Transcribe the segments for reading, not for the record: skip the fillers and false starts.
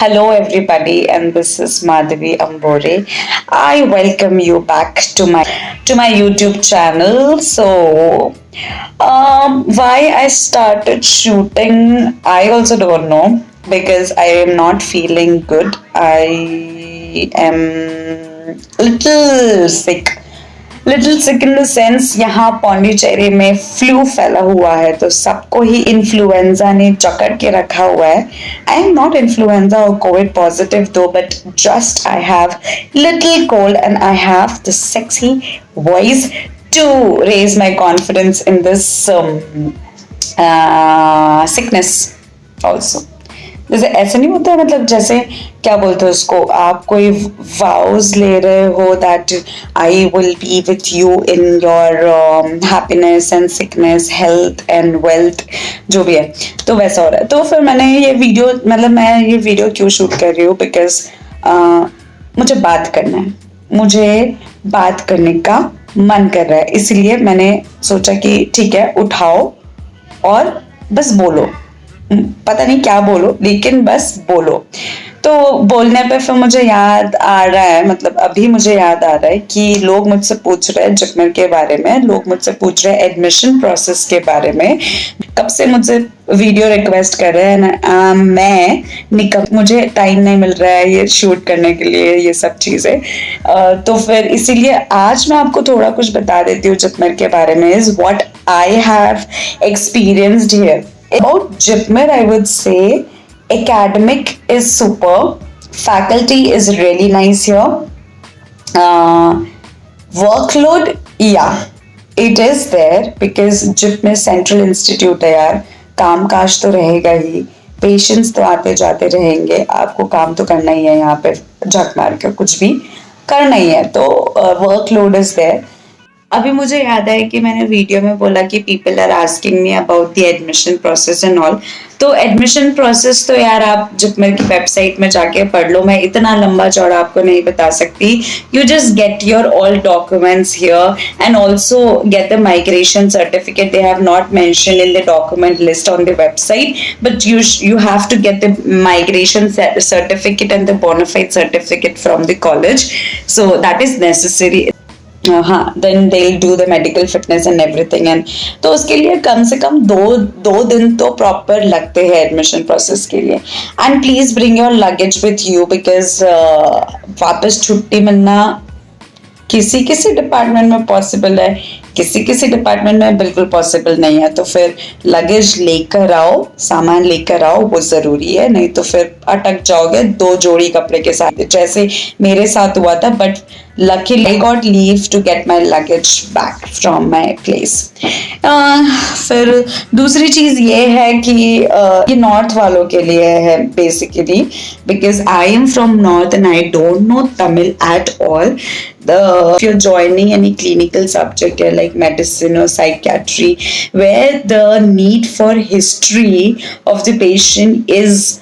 Hello, everybody, and this is Madhavi Ambore. I welcome you back to my YouTube channel. Why I started shooting, I also don't know because I am not feeling good. I am little sick. Little sick in the sense यहाँ पौंडीचेरी में flu फैला हुआ है तो सबको ही influenza ने जकड़ के रखा हुआ है. आई एम नॉट इन्फ्लुएंजा और covid positive though but just I have little cold and I have the sexy voice to raise my confidence in this sickness also. जैसे ऐसा नहीं होता है मतलब जैसे क्या बोलते हैं उसको आप कोई वाउज ले रहे हो that I will be with you in your happiness and sickness health and wealth जो भी है तो वैसा हो रहा है. तो फिर मैंने ये वीडियो मतलब मैं ये वीडियो क्यों शूट कर रही हूँ बिकॉज मुझे बात करना है. मुझे बात करने का मन कर रहा है इसलिए मैंने सोचा कि ठीक है उठाओ और बस बोलो. पता नहीं क्या बोलो लेकिन बस बोलो. तो बोलने पे फिर मुझे याद आ रहा है मतलब अभी मुझे याद आ रहा है कि लोग मुझसे पूछ रहे हैं जिपमर के बारे में. लोग मुझसे पूछ रहे हैं एडमिशन प्रोसेस के बारे में. कब से मुझसे वीडियो रिक्वेस्ट कर रहे हैं मैं मुझे टाइम नहीं मिल रहा है ये शूट करने के लिए ये सब चीज़ें. तो फिर इसीलिए आज मैं आपको थोड़ा कुछ बता देती हूँ जिपमर के बारे में. Is what I have experienced here. About Jipmer, I would say academic is super. Faculty is really nice here. Workload, yeah, it is there because Jipmer Central Institute है यार. काम काज तो रहेगा ही. पेशेंट्स तो आते जाते रहेंगे. आपको काम तो करना ही है यहाँ पे झक मार के कुछ भी करना ही है. तो वर्कलोड इज देयर. अभी मुझे याद है कि मैंने वीडियो में बोला कि people are asking me about the admission process and all. तो एडमिशन प्रोसेस तो यार आप जिपमर की वेबसाइट में जाके पढ़ लो. मैं इतना लंबा चौड़ा आपको नहीं बता सकती. You just get your all documents here and also get the migration certificate. They have not mention in the document list on the website but you have to get the migration certificate and the bona fide certificate from the college. So that is necessary. हाँ then they do the medical fitness and everything. And तो उसके लिए कम से कम दो दिन तो proper लगते हैं एडमिशन प्रोसेस के लिए. And please bring your luggage with you because वापस छुट्टी मिलना किसी किसी डिपार्टमेंट में पॉसिबल है किसी डिपार्टमेंट में बिल्कुल पॉसिबल नहीं है. तो फिर लगेज लेकर आओ सामान लेकर आओ वो ज़रूरी है. नहीं तो फिर अटक जाओगे 2 जोड़ी कपड़े के साथ जैसे मेरे साथ हुआ था. But luckily I got leave to get my luggage back from my place. फिर दूसरी चीज़ ये है कि ये नॉर्थ वालों के लिए है basically because I am from north and I don't know Tamil at all. If you're joining any clinical subject like medicine or psychiatry where the need for history of the patient is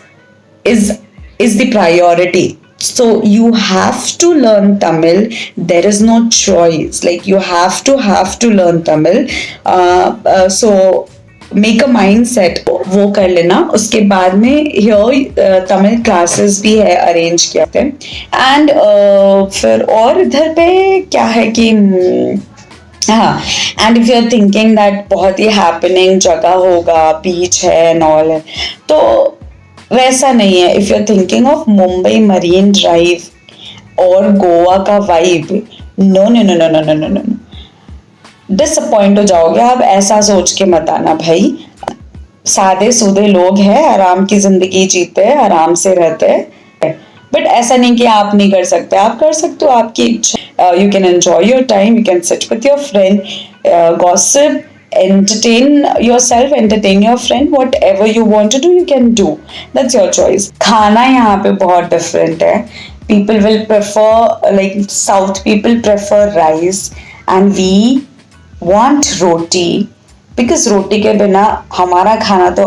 the priority. So you have to learn Tamil. There is no choice. Like you have to learn Tamil. So make a mindset. वो कर लेना. उसके बाद में here Tamil classes भी है arrange किया थे. एंड फिर और इधर पे क्या है कि हाँ and if you are thinking that बहुत ही हैपनिंग जगह होगा बीच है एंड ऑल है तो वैसा नहीं है. If you are thinking of Mumbai Marine Drive और गोवा का vibe no no no no no no no no disappoint हो जाओगे आप. ऐसा सोच के मत आना भाई. सादे सूदे लोग हैं आराम की जिंदगी जीते हैं आराम से रहते हैं. बट ऐसा नहीं कि आप नहीं कर सकते. आप कर सकते हो आपकी इच्छा. You can enjoy your time. You can sit with your friend gossip entertain yourself, entertain your friend, whatever you want to do you can do. That's your choice. खाना यहाँ पे बहुत different है. People will prefer like South people prefer rice and we want roti because roti के बिना हमारा खाना तो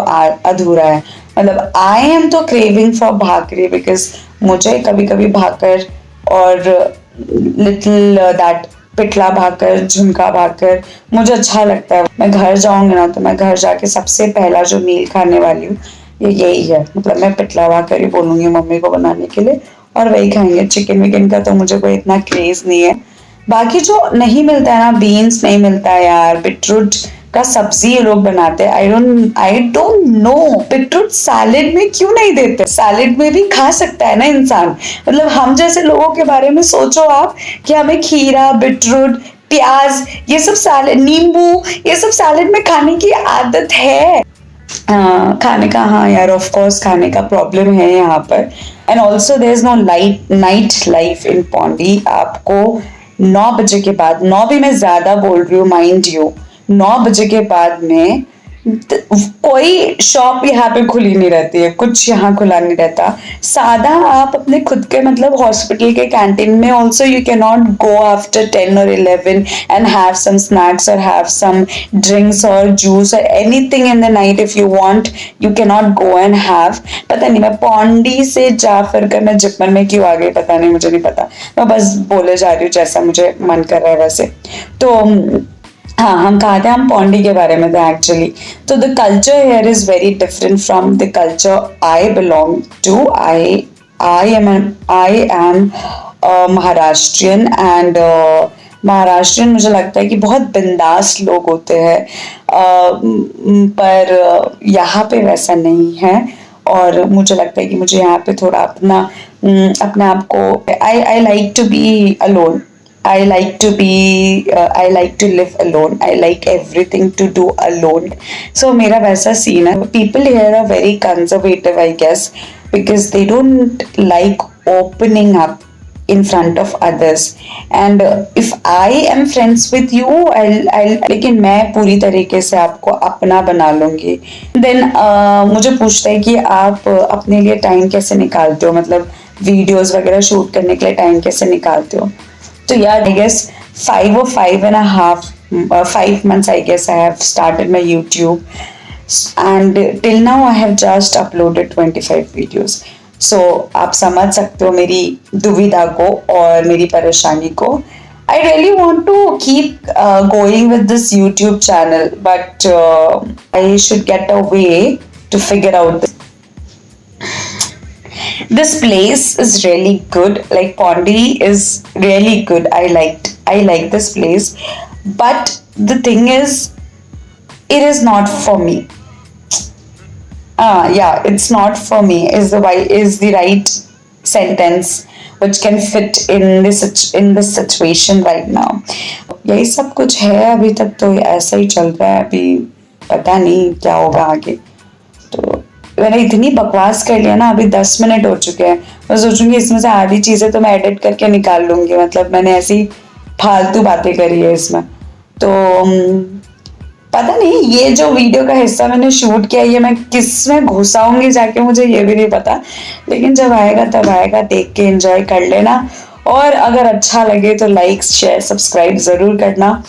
अधूरा है. मतलब I am तो craving for भाकरी because मुझे कभी कभी भाकर और little that पिठला भाकर झुमका भाकर मुझे अच्छा लगता है. मैं घर जाऊंगी ना तो मैं घर जाके सबसे पहला जो मील खाने वाली हूँ ये यही है, मतलब मैं पिटलावा कर ही बोलूंगी मम्मी को बनाने के लिए और वही खाएंगे। चिकन विकन का तो मुझे कोई इतना क्रेज नहीं है। बाकी जो नहीं मिलता है ना, बीन्स नहीं मिलता है यार, बीटरूट का सब्जी ये लोग बनाते हैं। I don't know beetroot salad में क्यों नहीं देते। सैलेड में भी खा सकता है ना इंसान, मतलब हम जैसे लोगों के बारे में सोचो आप कि हमें खीरा, बीटरूट, प्याज, ये सब सैलेड, नींबू, ये सब सैलेड में खाने की आदत है। खाने का, हाँ यार ऑफ कोर्स खाने का प्रॉब्लम है यहाँ पर। And also there is no night life in Pondy. आपको 9 बजे के बाद, 9 भी मैं ज्यादा बोल रही हूँ माइंड यू, 9 बजे के बाद में कोई शॉप यहाँ पे खुली नहीं रहती है, कुछ यहाँ खुला नहीं रहता। सादा आप अपने खुद के मतलब हॉस्पिटल के कैंटीन में also you can not go after 10 or 11 and have some snacks और हैव सम ड्रिंक्स और जूस और anything in the night if you want, you can not go and have. पता नहीं मैं पौंडी से जा फिर कर मैं जिपमन में क्यों आ गई, पता नहीं, मुझे नहीं पता, मैं बस बोले जा रही हूँ जैसा मुझे मन कर रहा है वैसे। तो हाँ, हम कहा थे, हम पौंडी के बारे में थे एक्चुअली। तो the culture here is very different from the culture I belong to. I am Maharashtrian and Maharashtrian मुझे लगता है कि बहुत बिंदास लोग होते हैं, पर यहाँ पे वैसा नहीं है। और मुझे लगता है कि मुझे यहाँ पे थोड़ा अपने आप को I like to be alone. I like to live alone. I like everything to do alone. So मेरा वैसा सीन है। People here are very conservative, I guess, because they don't like opening up in front of others. And if I am friends with you, लेकिन मैं पूरी तरीके से आपको अपना बना लूंगी। Then मुझे पूछता है कि आप अपने लिए टाइम कैसे निकालते हो, मतलब वीडियोस वगैरह शूट करने के लिए टाइम कैसे निकालते हो। So yeah, I guess 5 months I guess I have started my YouTube, and till now I have just uploaded 25 videos. So आप समझ सकते हो मेरी दुविधा को और मेरी परेशानी को। I really want to keep going with this YouTube channel, but I should get a way to figure out this. This place is really good, like Pondi is really good. I like this place, but the thing is it is not for me. Yeah, it's not for me is the right sentence which can fit in this situation right now. यही सब कुछ है, अभी तक तो ऐसा ही चल रहा है, अभी पता नहीं क्या होगा आगे। तो मैंने इतनी बकवास कर लिया ना, अभी 10 मिनट हो चुके हैं। मैं सोचूंगी इसमें से आधी चीजें तो मैं एडिट करके निकाल लूंगी, मतलब मैंने ऐसी फालतू बातें करी है इसमें। तो पता नहीं ये जो वीडियो का हिस्सा मैंने शूट किया ये मैं किस में घुसाऊंगी जाके, मुझे ये भी नहीं पता, लेकिन जब आएगा तब आएगा, देख के एंजॉय कर लेना। और अगर अच्छा लगे तो लाइक शेयर सब्सक्राइब जरूर करना,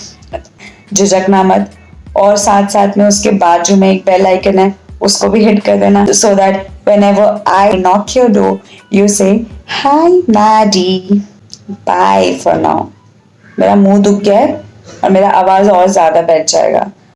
झिझकना मत। और साथ साथ में उसके बाद जो में एक बेल आइकन है उसको भी हिट कर देना, so that whenever I knock your door you say hi Maddie. Bye for now. मेरा मुंह दुख गया है और मेरा आवाज और ज्यादा बैठ जाएगा।